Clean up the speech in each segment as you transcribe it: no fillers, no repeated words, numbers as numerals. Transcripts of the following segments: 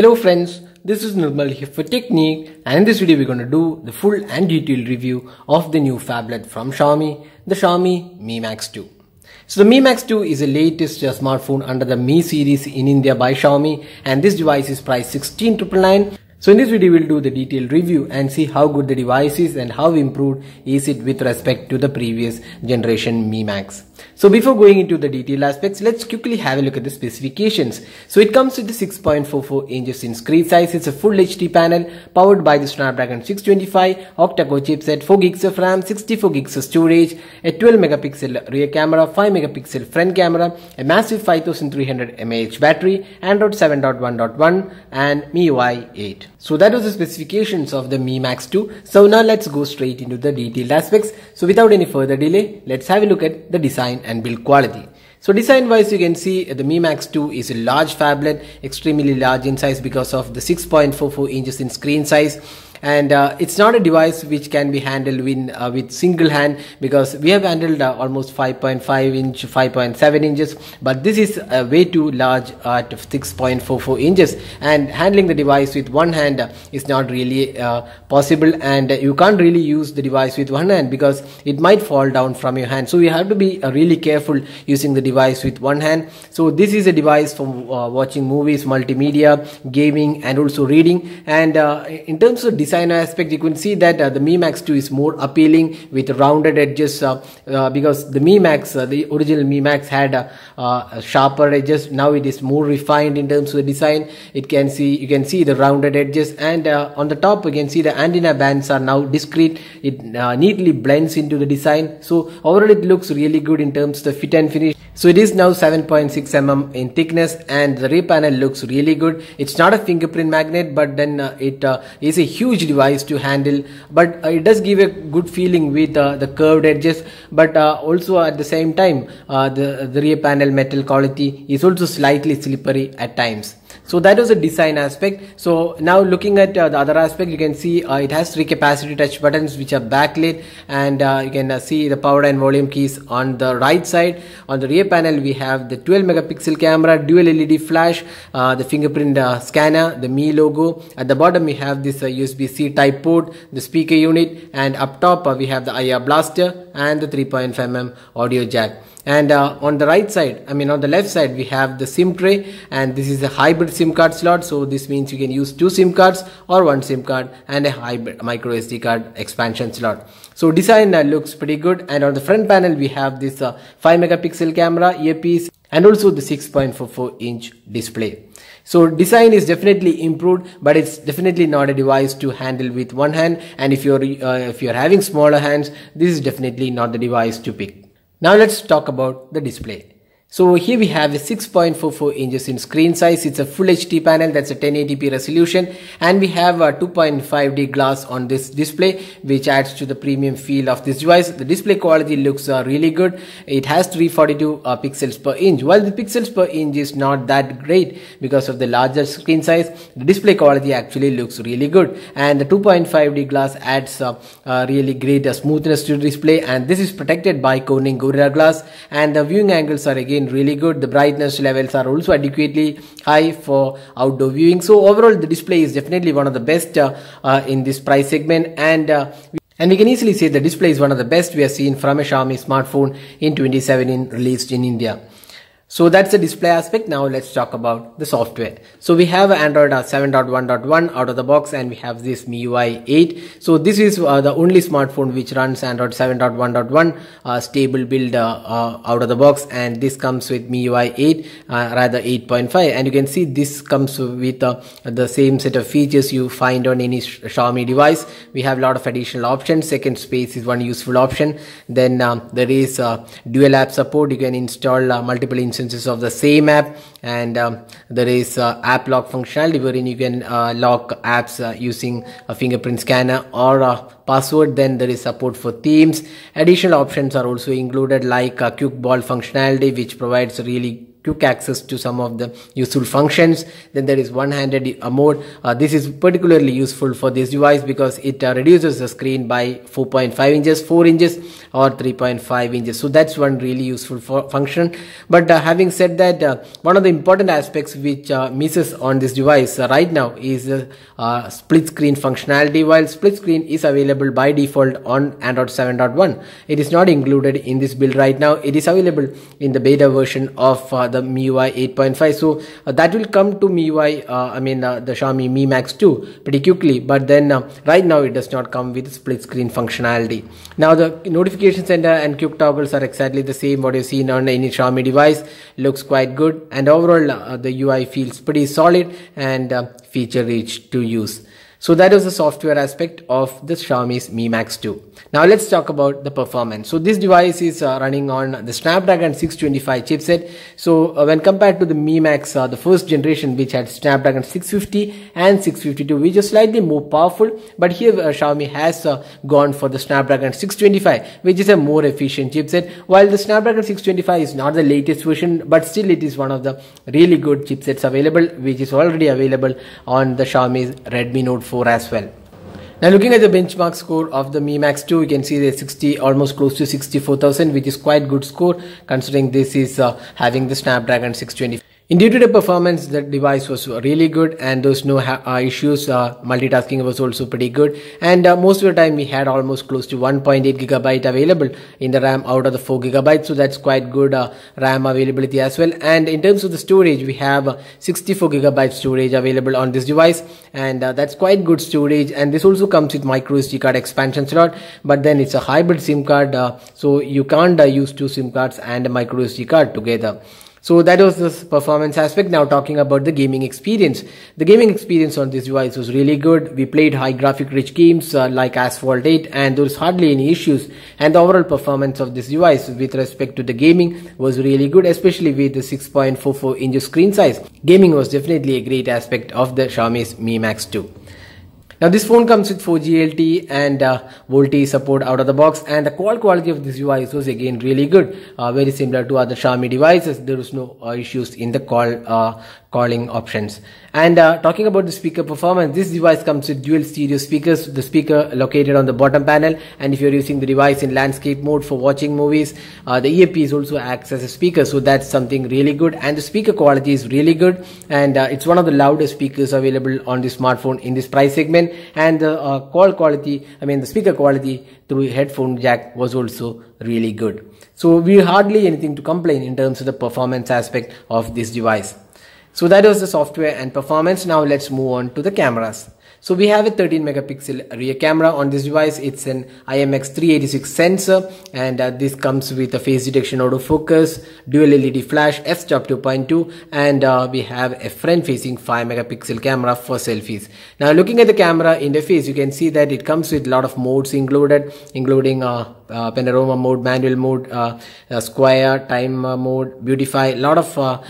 Hello friends, this is Nirmal here for Technique, and in this video we're going to do the full and detailed review of the new phablet from Xiaomi, the Xiaomi Mi Max 2. So the Mi Max 2 is the latest smartphone under the Mi series in India by Xiaomi, and this device is priced 16,999. So in this video we'll do the detailed review and see how good the device is and how improved is it with respect to the previous generation Mi Max. So before going into the detailed aspects, let's quickly have a look at the specifications. So it comes with the 6.44 inches in screen size. It's a full HD panel powered by the Snapdragon 625 octa-core chipset, 4GB of RAM, 64GB of storage, a 12 megapixel rear camera, 5 megapixel front camera, a massive 5300 mAh battery, Android 7.1.1 and MIUI 8. So that was the specifications of the Mi Max 2. So now let's go straight into the detailed aspects. So without any further delay, let's have a look at the design and build quality. So design wise, you can see the Mi Max 2 is a large phablet, extremely large in size because of the 6.44 inches in screen size. And it's not a device which can be handled with single hand, because we have handled almost 5.5 inch, 5.7 inches, but this is way too large at 6.44 inches, and handling the device with one hand is not really possible, and you can't really use the device with one hand because it might fall down from your hand. So you have to be really careful using the device with one hand. So this is a device for watching movies, multimedia, gaming and also reading. And in terms of design aspect, you can see that the Mi Max 2 is more appealing with rounded edges, because the Mi Max, the original Mi Max had sharper edges. Now it is more refined in terms of the design. You can see the rounded edges, and on the top you can see the antenna bands are now discrete. It neatly blends into the design. So overall it looks really good in terms of the fit and finish. So it is now 7.6 mm in thickness, and the rear panel looks really good. It's not a fingerprint magnet, but then it is a huge device to handle, but it does give a good feeling with the curved edges, but also at the same time the rear panel metal quality is also slightly slippery at times. So that was a design aspect. So now looking at the other aspect, you can see it has 3 capacitive touch buttons which are backlit, and you can see the power and volume keys on the right side. On the rear panel we have the 12 megapixel camera, dual LED flash, the fingerprint scanner, the Mi logo. At the bottom we have this USB-C type port, the speaker unit, and up top we have the IR blaster and the 3.5 mm audio jack. And on the right side, on the left side, we have the SIM tray, and this is a hybrid SIM card slot. So this means you can use 2 SIM cards or 1 SIM card, and a hybrid micro SD card expansion slot. So design looks pretty good. And on the front panel we have this 5 megapixel camera, earpiece, and also the 6.44 inch display. So design is definitely improved, but it's definitely not a device to handle with one hand. And if you're having smaller hands, this is definitely not the device to pick. Now let's talk about the display. So here we have a 6.44 inches in screen size. It's a full HD panel, that's a 1080p resolution, and we have a 2.5D glass on this display, which adds to the premium feel of this device. The display quality looks really good. It has 342 pixels per inch. While the pixels per inch is not that great because of the larger screen size, the display quality actually looks really good, and the 2.5D glass adds really great smoothness to the display, and this is protected by Corning Gorilla Glass, and the viewing angles are again really good. The brightness levels are also adequately high for outdoor viewing. So overall the display is definitely one of the best in this price segment, and we can easily say the display is one of the best we have seen from a Xiaomi smartphone in 2017 released in India. So that's the display aspect. Now let's talk about the software. So we have Android 7.1.1 out of the box, and we have this MIUI 8. So this is the only smartphone which runs Android 7.1.1 stable build out of the box, and this comes with MIUI 8, rather 8.5, and you can see this comes with the same set of features you find on any Xiaomi device. We have a lot of additional options. Second space is one useful option. Then there is dual app support. You can install multiple instances of the same app, and there is app lock functionality, wherein you can lock apps using a fingerprint scanner or a password. Then there is support for themes. Additional options are also included, like quick ball functionality, which provides really quick access to some of the useful functions. Then there is one-handed mode. This is particularly useful for this device because it reduces the screen by 4.5 inches, 4 inches or 3.5 inches. So that's one really useful function. But having said that, one of the important aspects which misses on this device right now is split screen functionality. While split screen is available by default on Android 7.1, it is not included in this build right now. It is available in the beta version of the MIUI 8.5. So that will come to MIUI, the Xiaomi Mi Max 2 pretty quickly. But then right now it does not come with split screen functionality. Now the notification center and quick toggles are exactly the same what you've seen on any Xiaomi device. Looks quite good, and overall the UI feels pretty solid and feature rich to use. So that was the software aspect of the Xiaomi's Mi Max 2. Now let's talk about the performance. So this device is running on the Snapdragon 625 chipset. So when compared to the Mi Max, the first generation, which had Snapdragon 650 and 652, which is slightly more powerful, but here Xiaomi has gone for the Snapdragon 625, which is a more efficient chipset. While the Snapdragon 625 is not the latest version, but still it is one of the really good chipsets available, which is already available on the Xiaomi's Redmi Note 4 as well. Now looking at the benchmark score of the Mi Max 2, you can see that almost close to 64,000, which is quite good score considering this is having the Snapdragon 625. In day-to-day performance, the device was really good and there was no issues. Multitasking was also pretty good, and most of the time we had almost close to 1.8 gigabyte available in the RAM out of the 4 gigabytes. So that's quite good RAM availability as well. And in terms of the storage, we have 64 gigabyte storage available on this device, and that's quite good storage. And this also comes with micro SD card expansion slot, but then it's a hybrid SIM card, so you can't use two SIM cards and a micro SD card together. So that was the performance aspect. Now talking about the gaming experience. The gaming experience on this device was really good. We played high graphic rich games like Asphalt 8, and there was hardly any issues. And the overall performance of this device with respect to the gaming was really good, especially with the 6.44 inch screen size. Gaming was definitely a great aspect of the Xiaomi's Mi Max 2. Now this phone comes with 4G LTE and VoLTE support out of the box, and the call quality of this device was again really good, very similar to other Xiaomi devices. There was no issues in the calling options. And talking about the speaker performance, this device comes with dual stereo speakers, the speaker located on the bottom panel, and if you're using the device in landscape mode for watching movies, the earpiece also acts as a speaker, so that's something really good. And the speaker quality is really good, and it's one of the loudest speakers available on the smartphone in this price segment. And the the speaker quality through headphone jack was also really good. So we hardly anything to complain in terms of the performance aspect of this device. So that was the software and performance. Now let's move on to the cameras. So we have a 13 megapixel rear camera on this device. It's an IMX386 sensor, and this comes with a face detection autofocus, dual LED flash, f-stop 2.2, and we have a front facing 5 megapixel camera for selfies. Now looking at the camera interface, you can see that it comes with a lot of modes included, including panorama mode, manual mode, square, time mode, beautify. A lot of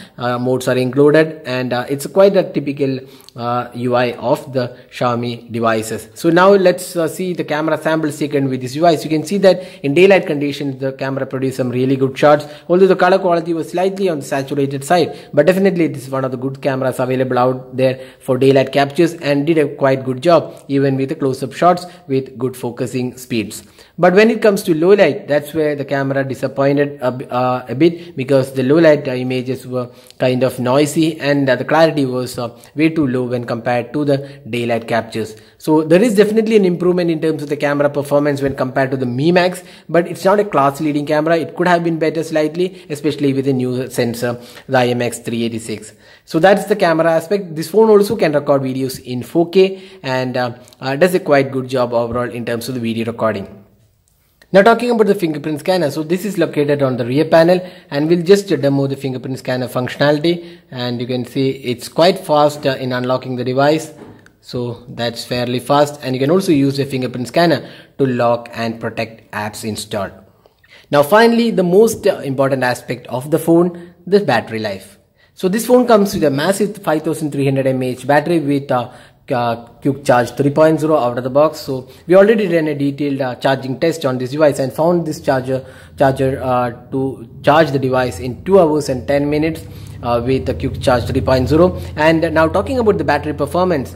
modes are included, and it's quite a typical UI of the Xiaomi devices. So now let's see the camera samples taken with this device. You can see that in daylight conditions the camera produced some really good shots, although the color quality was slightly on the saturated side, but definitely it is one of the good cameras available out there for daylight captures, and did a quite good job even with the close-up shots with good focusing speeds. But when it comes to low light, that's where the camera disappointed a bit, because the low light images were kind of noisy, and the clarity was way too low when compared to the daylight captures. So there is definitely an improvement in terms of the camera performance when compared to the Mi Max, but it's not a class leading camera. It could have been better slightly, especially with the new sensor, the IMX386. So that's the camera aspect. This phone also can record videos in 4K, and does a quite good job overall in terms of the video recording. Now talking about the fingerprint scanner, so this is located on the rear panel, and we'll just demo the fingerprint scanner functionality, and you can see it's quite fast in unlocking the device. So that's fairly fast, and you can also use the fingerprint scanner to lock and protect apps installed. Now finally, the most important aspect of the phone, the battery life. So this phone comes with a massive 5300 mAh battery with Quick Charge 3.0 out of the box. So we already ran a detailed charging test on this device and found this charger to charge the device in 2 hours and 10 minutes with the Quick Charge 3.0. And now talking about the battery performance,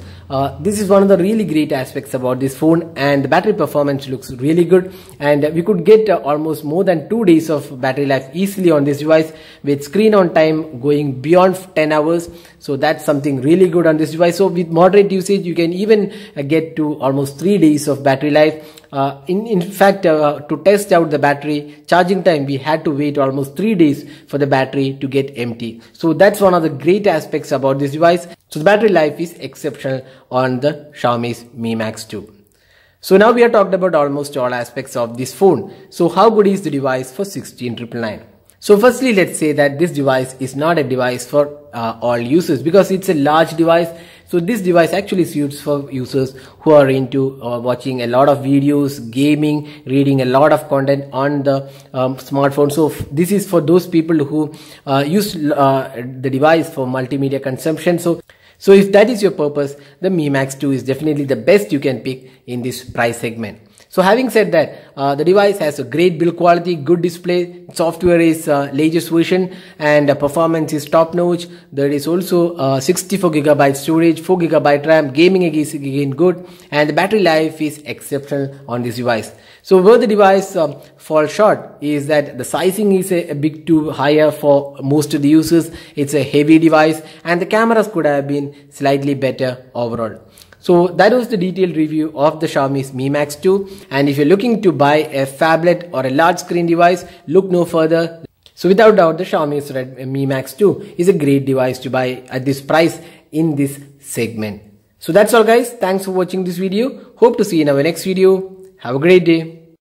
this is one of the really great aspects about this phone, and the battery performance looks really good, and we could get almost more than 2 days of battery life easily on this device, with screen on time going beyond 10 hours. So that's something really good on this device. So with moderate usage you can even get to almost 3 days of battery life. In fact, to test out the battery charging time, we had to wait almost 3 days for the battery to get empty. So that's one of the great aspects about this device. So the battery life is exceptional on the Xiaomi's Mi Max 2. So now we have talked about almost all aspects of this phone. So how good is the device for 16,999? So firstly, let's say that this device is not a device for all users, because it's a large device. So this device actually suits for users who are into watching a lot of videos, gaming, reading a lot of content on the smartphone. So this is for those people who use the device for multimedia consumption. So if that is your purpose, the Mi Max 2 is definitely the best you can pick in this price segment. So having said that, the device has a great build quality, good display, software is latest version, and performance is top notch. There is also 64GB storage, 4GB RAM, gaming is again good, and the battery life is exceptional on this device. So where the device falls short is that the sizing is a bit too higher for most of the users. It's a heavy device, and the cameras could have been slightly better overall. So that was the detailed review of the Xiaomi's Mi Max 2, and if you're looking to buy a phablet or a large screen device, look no further. So without doubt, the Xiaomi's Mi Max 2 is a great device to buy at this price in this segment. So that's all guys, thanks for watching this video. Hope to see you in our next video. Have a great day.